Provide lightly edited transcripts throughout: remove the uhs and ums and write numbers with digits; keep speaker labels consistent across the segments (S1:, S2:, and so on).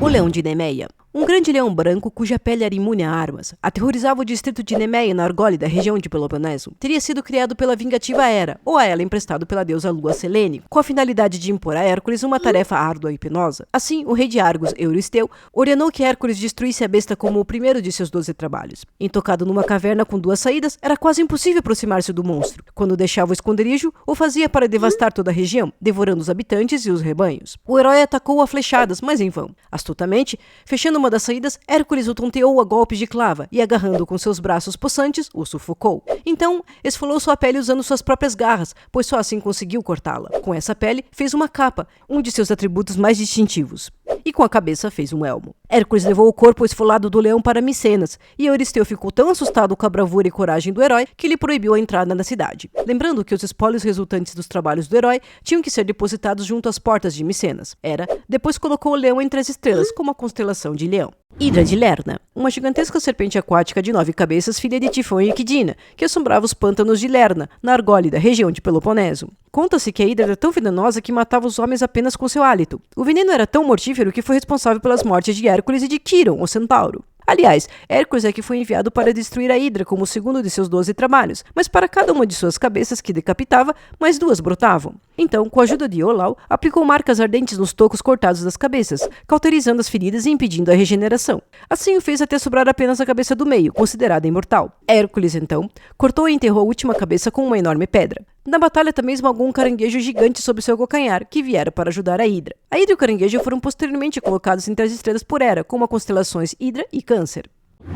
S1: leão de Nemeia. Um grande leão branco, cuja pele era imune a armas, aterrorizava o distrito de Nemeia, na Argólida, região de Peloponeso. Teria sido criado pela vingativa Hera, ou a ela emprestado pela deusa Lua Selene, com a finalidade de impor a Hércules uma tarefa árdua e penosa. Assim, o rei de Argos, Euristeu, ordenou que Hércules destruísse a besta como o primeiro de seus 12 trabalhos. Intocado numa caverna com 2 saídas, era quase impossível aproximar-se do monstro. Quando deixava o esconderijo, o fazia para devastar toda a região, devorando os habitantes e os rebanhos. O herói atacou a flechadas, mas em vão. Astutamente, fechando uma das saídas, Hércules o tonteou a golpes de clava e, agarrando com seus braços possantes, o sufocou. Então, esfolou sua pele usando suas próprias garras, pois só assim conseguiu cortá-la. Com essa pele, fez uma capa, um de seus atributos mais distintivos. E com a cabeça fez um elmo. Hércules levou o corpo esfolado do leão para Micenas, e Euristeu ficou tão assustado com a bravura e coragem do herói que lhe proibiu a entrada na cidade. Lembrando que os espólios resultantes dos trabalhos do herói tinham que ser depositados junto às portas de Micenas. Hera depois colocou o leão entre as estrelas, como a constelação de Leão. Hidra de Lerna, uma gigantesca serpente aquática de 9 cabeças, filha de Tifão e Equidna, que assombrava os pântanos de Lerna, na Argólida, região de Peloponeso. Conta-se que a Hidra era tão venenosa que matava os homens apenas com seu hálito. O veneno era tão mortífero que foi responsável pelas mortes de Hércules e de Quiron, o centauro. Aliás, Hércules é que foi enviado para destruir a Hidra como o segundo de seus 12 trabalhos, mas para cada uma de suas cabeças que decapitava, mais 2 brotavam. Então, com a ajuda de Iolau, aplicou marcas ardentes nos tocos cortados das cabeças, cauterizando as feridas e impedindo a regeneração. Assim o fez até sobrar apenas a cabeça do meio, considerada imortal. Hércules, então, cortou e enterrou a última cabeça com uma enorme pedra. Na batalha também esmagou um caranguejo gigante sob seu calcanhar, que viera para ajudar a Hidra. A Hidra e o caranguejo foram posteriormente colocados entre as estrelas por Hera, como as constelações Hidra e Câncer.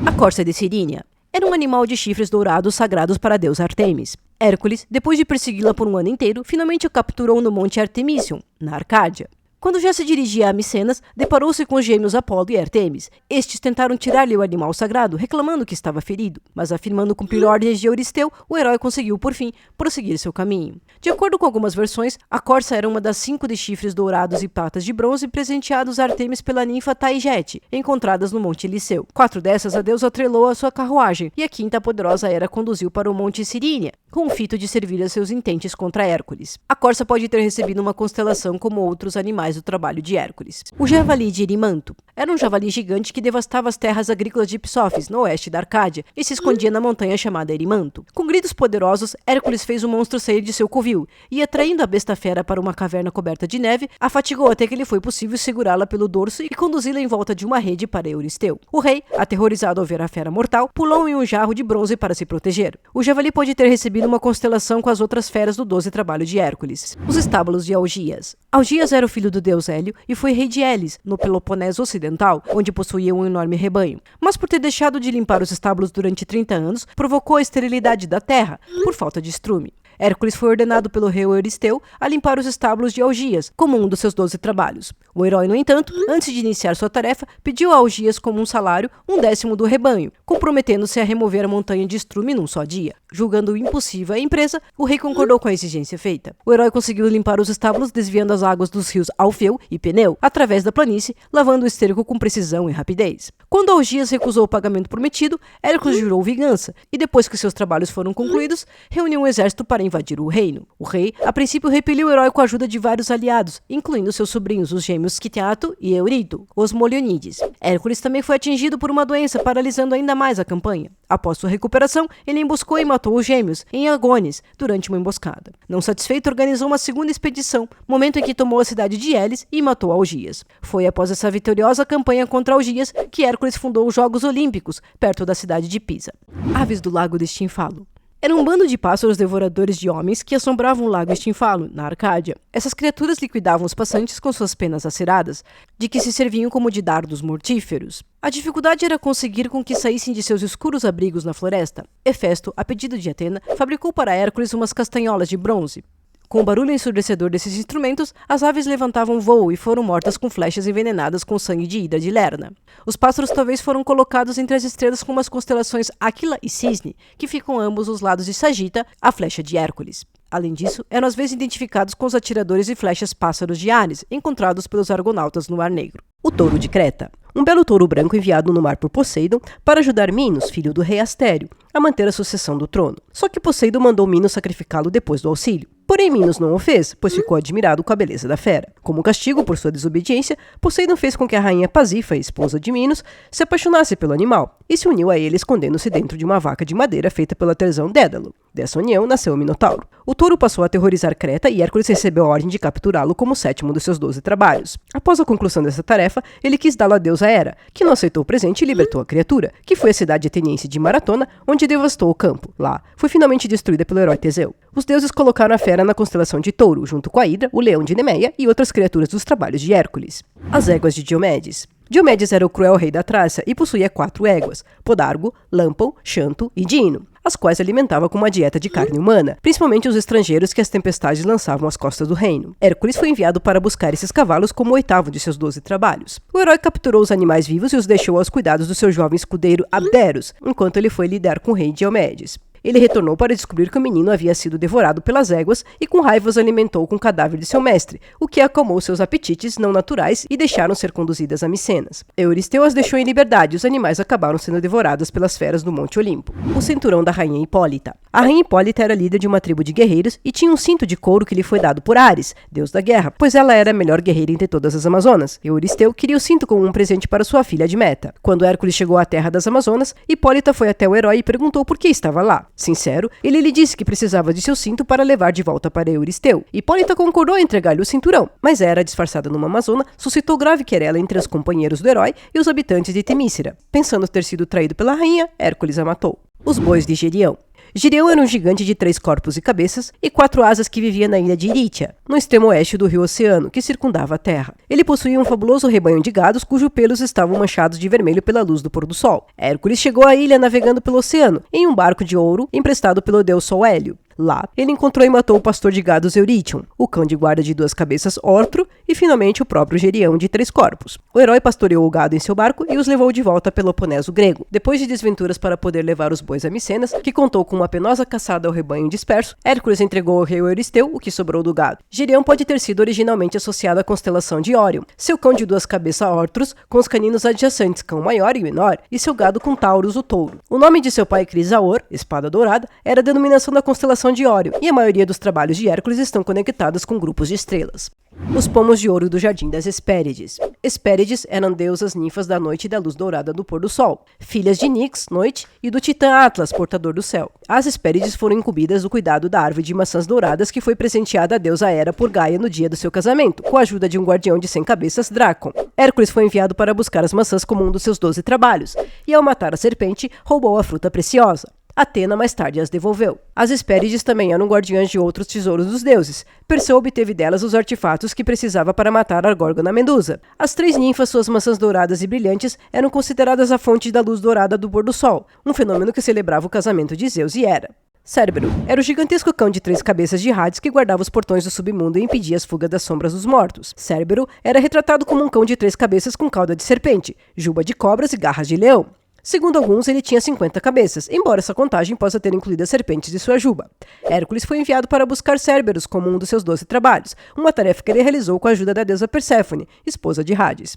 S1: A corça de Cirínia era um animal de chifres dourados sagrados para a deusa Artemis. Hércules, depois de persegui-la por um ano inteiro, finalmente o capturou no Monte Artemisium, na Arcádia. Quando já se dirigia a Micenas, deparou-se com os gêmeos Apolo e Artemis. Estes tentaram tirar-lhe o animal sagrado, reclamando que estava ferido, mas afirmando cumprir ordens de Euristeu, o herói conseguiu, por fim, prosseguir seu caminho. De acordo com algumas versões, a corça era uma das 5 de chifres dourados e patas de bronze presenteados a Artemis pela ninfa Taigete, encontradas no Monte Liceu. 4 dessas a deusa atrelou à sua carruagem, e a 5ª poderosa Hera conduziu para o Monte Cirínia, com o fito de servir a seus intentes contra Hércules. A corça pode ter recebido uma constelação como outros animais do trabalho de Hércules. O javali de Erimanto era um javali gigante que devastava as terras agrícolas de Psófis, no oeste da Arcádia, e se escondia na montanha chamada Erimanto. Com gritos poderosos, Hércules fez o monstro sair de seu covil e, atraindo a besta fera para uma caverna coberta de neve, a fatigou até que lhe foi possível segurá-la pelo dorso e conduzi-la em volta de uma rede para Euristeu. O rei, aterrorizado ao ver a fera mortal, pulou em um jarro de bronze para se proteger. O javali pode ter recebido uma constelação com as outras feras do 12 trabalho de Hércules. Os estábulos de Algias. Algias era o filho do deus Hélio e foi rei de Elis, no Peloponeso Ocidental, onde possuía um enorme rebanho. Mas por ter deixado de limpar os estábulos durante 30 anos, provocou a esterilidade da terra, por falta de estrume. Hércules foi ordenado pelo rei Euristeu a limpar os estábulos de Algias, como um dos seus 12 trabalhos. O herói, no entanto, antes de iniciar sua tarefa, pediu a Algias como um salário 1/10 do rebanho, comprometendo-se a remover a montanha de estrume num só dia. Julgando impossível a empresa, o rei concordou com a exigência feita. O herói conseguiu limpar os estábulos desviando as águas dos rios Alfeu e Peneu, através da planície, lavando o esterco com precisão e rapidez. Quando Algias recusou o pagamento prometido, Hércules jurou vingança, e depois que seus trabalhos foram concluídos, reuniu um exército para invadir o reino. O rei, a princípio, repeliu o herói com a ajuda de vários aliados, incluindo seus sobrinhos, os gêmeos Quiteato e Eurito, os Molionides. Hércules também foi atingido por uma doença, paralisando ainda mais a campanha. Após sua recuperação, ele emboscou e matou os gêmeos, em Agones, durante uma emboscada. Não satisfeito, organizou uma segunda expedição, momento em que tomou a cidade de Elis e matou Algias. Foi após essa vitoriosa campanha contra Algias que Hércules fundou os Jogos Olímpicos, perto da cidade de Pisa. Aves do Lago de Estinfalo. Era um bando de pássaros devoradores de homens que assombravam o lago Estinfalo, na Arcádia. Essas criaturas liquidavam os passantes com suas penas aceradas, de que se serviam como de dardos mortíferos. A dificuldade era conseguir com que saíssem de seus escuros abrigos na floresta. Hefesto, a pedido de Atena, fabricou para Hércules umas castanholas de bronze. Com o barulho ensurdecedor desses instrumentos, as aves levantavam voo e foram mortas com flechas envenenadas com sangue de Hidra de Lerna. Os pássaros talvez foram colocados entre as estrelas como as constelações Áquila e Cisne, que ficam ambos os lados de Sagita, a flecha de Hércules. Além disso, eram às vezes identificados com os atiradores de flechas pássaros de Ares, encontrados pelos argonautas no Mar Negro. O touro de Creta. Um belo touro branco enviado no mar por Poseidon para ajudar Minos, filho do rei Astério, a manter a sucessão do trono. Só que Poseidon mandou Minos sacrificá-lo depois do auxílio. Porém, Minos não o fez, pois ficou admirado com a beleza da fera. Como castigo por sua desobediência, Poseidon fez com que a rainha Pasífae, esposa de Minos, se apaixonasse pelo animal e se uniu a ele escondendo-se dentro de uma vaca de madeira feita pelo artesão Dédalo. Dessa união nasceu o Minotauro. O touro passou a aterrorizar Creta e Hércules recebeu a ordem de capturá-lo como o sétimo dos seus 12 trabalhos. Após a conclusão dessa tarefa, ele quis dá-lo à deusa Hera, que não aceitou o presente e libertou a criatura, que foi à cidade ateniense de Maratona, onde devastou o campo. Lá, foi finalmente destruída pelo herói Teseu. Os deuses colocaram a fera na constelação de Touro, junto com a Hidra, o leão de Nemeia e outras criaturas dos trabalhos de Hércules. As éguas de Diomedes. Diomedes era o cruel rei da Trácia e possuía 4 éguas, Podargo, Lampon, Xanto e Dino, as quais alimentava com uma dieta de carne humana, principalmente os estrangeiros que as tempestades lançavam às costas do reino. Hércules foi enviado para buscar esses cavalos como o 8º de seus 12 trabalhos. O herói capturou os animais vivos e os deixou aos cuidados do seu jovem escudeiro Abderos, enquanto ele foi lidar com o rei Diomedes. Ele retornou para descobrir que o menino havia sido devorado pelas éguas e com raiva os alimentou com o cadáver de seu mestre, o que acalmou seus apetites não naturais e deixaram ser conduzidas a Micenas. Euristeu as deixou em liberdade e os animais acabaram sendo devorados pelas feras do Monte Olimpo. O cinturão da rainha Hipólita. A rainha Hipólita era líder de uma tribo de guerreiros e tinha um cinto de couro que lhe foi dado por Ares, deus da guerra, pois ela era a melhor guerreira entre todas as Amazonas. Euristeu queria o cinto como um presente para sua filha Admeta. Quando Hércules chegou à terra das Amazonas, Hipólita foi até o herói e perguntou por que estava lá. Sincero, ele lhe disse que precisava de seu cinto para levar de volta para Euristeu. Hipólita concordou em entregar-lhe o cinturão, mas Hera, disfarçada numa amazona, suscitou grave querela entre os companheiros do herói e os habitantes de Temícera. Pensando ter sido traído pela rainha, Hércules a matou. Os bois de Gerião. Gerião era um gigante de 3 corpos e cabeças e 4 asas que vivia na ilha de Irítia, no extremo oeste do rio Oceano, que circundava a terra. Ele possuía um fabuloso rebanho de gados cujos pelos estavam manchados de vermelho pela luz do pôr do sol. Hércules chegou à ilha navegando pelo oceano, em um barco de ouro emprestado pelo deus Sol Hélio. Lá, ele encontrou e matou o pastor de gados Eurítion, o cão de guarda de 2 cabeças Ortro e, finalmente, o próprio Gerião de 3 corpos. O herói pastoreou o gado em seu barco e os levou de volta a Peloponeso grego. Depois de desventuras para poder levar os bois a Micenas, que contou com uma penosa caçada ao rebanho disperso, Hércules entregou ao rei Euristeu o que sobrou do gado. Gerião pode ter sido originalmente associado à constelação de Órion, seu cão de 2 cabeças Ortros, com os caninos adjacentes Cão Maior e Menor, e seu gado com Taurus, o touro. O nome de seu pai Crisaor, Espada Dourada, era a denominação da constelação de Órion, e a maioria dos trabalhos de Hércules estão conectados com grupos de estrelas. Os pomos de ouro do Jardim das Hespérides. Hespérides eram deusas ninfas da noite e da luz dourada do pôr do sol, filhas de Nix, noite, e do titã Atlas, portador do céu. As Hespérides foram incumbidas do cuidado da árvore de maçãs douradas que foi presenteada à deusa Hera por Gaia no dia do seu casamento, com a ajuda de um guardião de 100 cabeças, Drácon. Hércules foi enviado para buscar as maçãs como um dos seus 12 trabalhos, e ao matar a serpente, roubou a fruta preciosa. Atena mais tarde as devolveu. As Hespérides também eram guardiãs de outros tesouros dos deuses. Perseu obteve delas os artefatos que precisava para matar a Górgona Medusa. As 3 ninfas, suas maçãs douradas e brilhantes, eram consideradas a fonte da luz dourada do pôr do sol, um fenômeno que celebrava o casamento de Zeus e Hera. Cérbero era o gigantesco cão de 3 cabeças de Hades que guardava os portões do submundo e impedia as fugas das sombras dos mortos. Cérbero era retratado como um cão de 3 cabeças com cauda de serpente, juba de cobras e garras de leão. Segundo alguns, ele tinha 50 cabeças, embora essa contagem possa ter incluído as serpentes de sua juba. Hércules foi enviado para buscar Cérberos como um dos seus 12 trabalhos, uma tarefa que ele realizou com a ajuda da deusa Perséfone, esposa de Hades.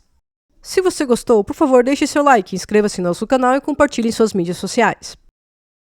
S1: Se você gostou, por favor deixe seu like, inscreva-se no nosso canal e compartilhe em suas mídias sociais.